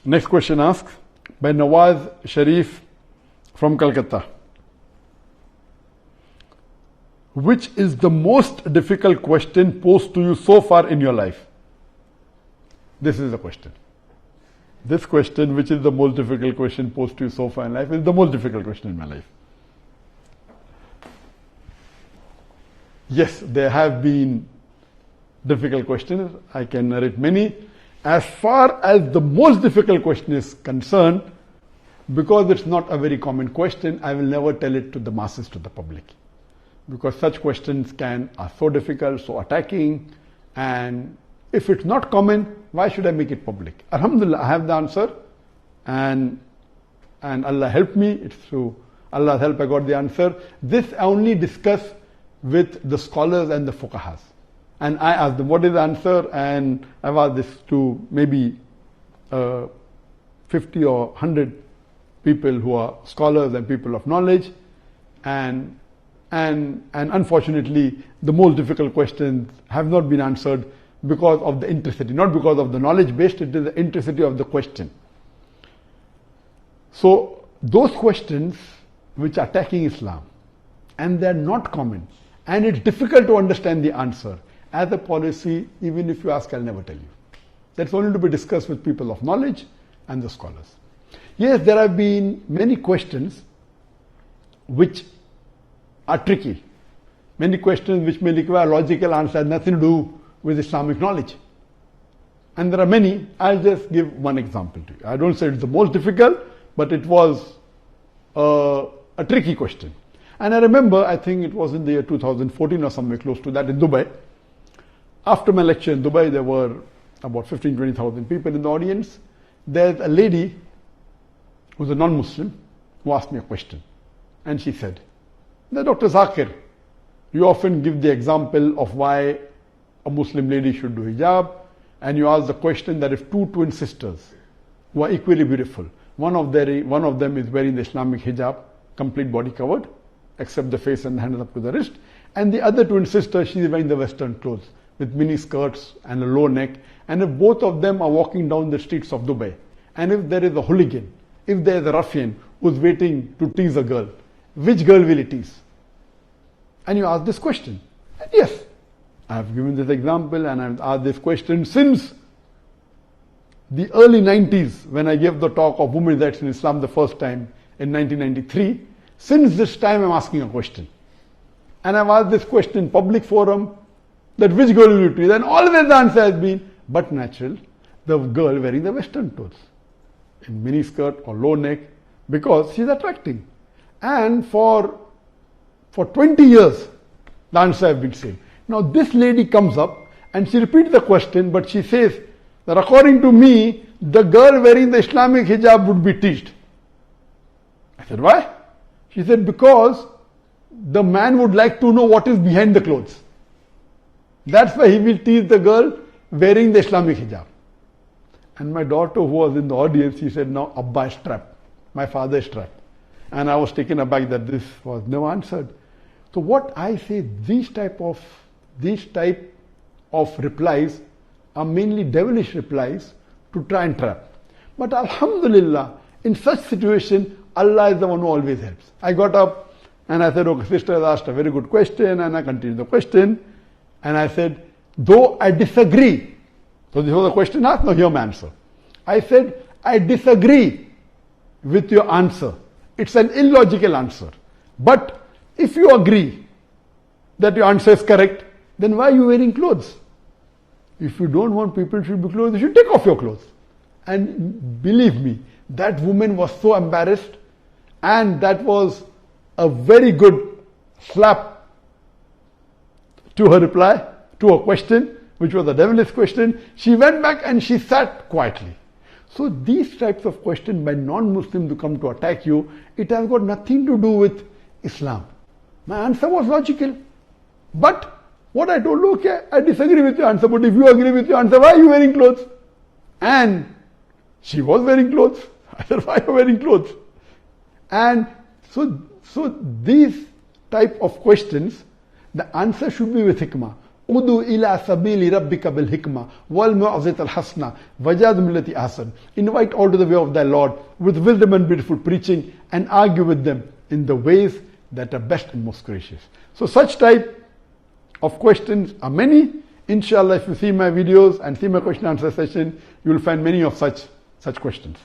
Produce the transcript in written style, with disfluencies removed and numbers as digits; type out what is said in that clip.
Next question asked by Nawaz Sharif from Calcutta. Which is the most difficult question posed to you so far in your life? This is the question. This question, which is the most difficult question posed to you so far in life, is the most difficult question in my life. Yes, there have been difficult questions. I can narrate many. As far as the most difficult question is concerned, because it's not a very common question, I will never tell it to the masses, to the public. Because such questions are so difficult, so attacking, and if it's not common, why should I make it public? Alhamdulillah, I have the answer, and Allah helped me. It's through Allah's help I got the answer. This I only discuss with the scholars and the fuqahas. And I asked them, what is the answer? And I've asked this to maybe 50 or 100 people who are scholars and people of knowledge. And unfortunately, the most difficult questions have not been answered because of the intricity, not because of the knowledge based, it is the intricity of the question. So those questions which are attacking Islam, and they're not common, and it's difficult to understand the answer, as a policy, even if you ask, I'll never tell you. That's only to be discussed with people of knowledge and the scholars. Yes, there have been many questions which are tricky. Many questions which may require logical answer, have nothing to do with Islamic knowledge. And there are many. I'll just give one example to you. I don't say it's the most difficult, but it was a tricky question. And I remember, I think it was in the year 2014 or somewhere close to that in Dubai. After my lecture in Dubai, there were about 15,000-20,000 people in the audience. There's a lady who's a non-Muslim who asked me a question. And she said, Dr. Zhakir, you often give the example of why a Muslim lady should do hijab, and you ask the question that if two twin sisters who are equally beautiful, one of them is wearing the Islamic hijab, complete body covered, except the face and the hands up to the wrist, and the other twin sister, she is wearing the Western clothes with mini skirts and a low neck, and if both of them are walking down the streets of Dubai, and if there is a hooligan, if there is a ruffian who's waiting to tease a girl, which girl will he tease? And you ask this question. And yes, I have given this example and I've asked this question since the early 90s when I gave the talk of women's rights in Islam the first time in 1993. Since this time I'm asking a question. And I've asked this question in public forum that which girl will you tease? And always the answer has been, but natural, the girl wearing the Western clothes in mini skirt or low neck because she's attracting. And for 20 years, the answer has been same. Now this lady comes up and she repeats the question, but she says that according to me, the girl wearing the Islamic hijab would be teased. I said, why? She said, because the man would like to know what is behind the clothes. That's why he will tease the girl wearing the Islamic hijab. And my daughter who was in the audience, she said, now Abba is trapped. My father is trapped. And I was taken aback that this was never answered. So what I say, these type of replies are mainly devilish replies to try and trap. But alhamdulillah, in such situation, Allah is the one who always helps. I got up and I said, okay, sister has asked a very good question, and I continued the question. And I said, though I disagree. So this was a question asked, now hear my answer. I said, I disagree with your answer. It's an illogical answer. But if you agree that your answer is correct, then why are you wearing clothes? If you don't want people to be clothes, you should take off your clothes. And believe me, that woman was so embarrassed, and that was a very good slap to her reply, to her question, which was a devilish question. She went back and she sat quietly. So these types of questions by non-Muslims who come to attack you, it has got nothing to do with Islam. My answer was logical. But what I told, okay, I disagree with your answer, but if you agree with your answer, why are you wearing clothes? And she was wearing clothes. I said, why are you wearing clothes? And so these type of questions, the answer should be with hikmah. Udu ila sabili rabbika bil hikmah wal mu'azit al hasna wajad millati ahsan. Invite all to the way of thy Lord with wisdom and beautiful preaching, and argue with them in the ways that are best and most gracious. So such type of questions are many. Inshallah, if you see my videos and see my question answer session, you will find many of such questions.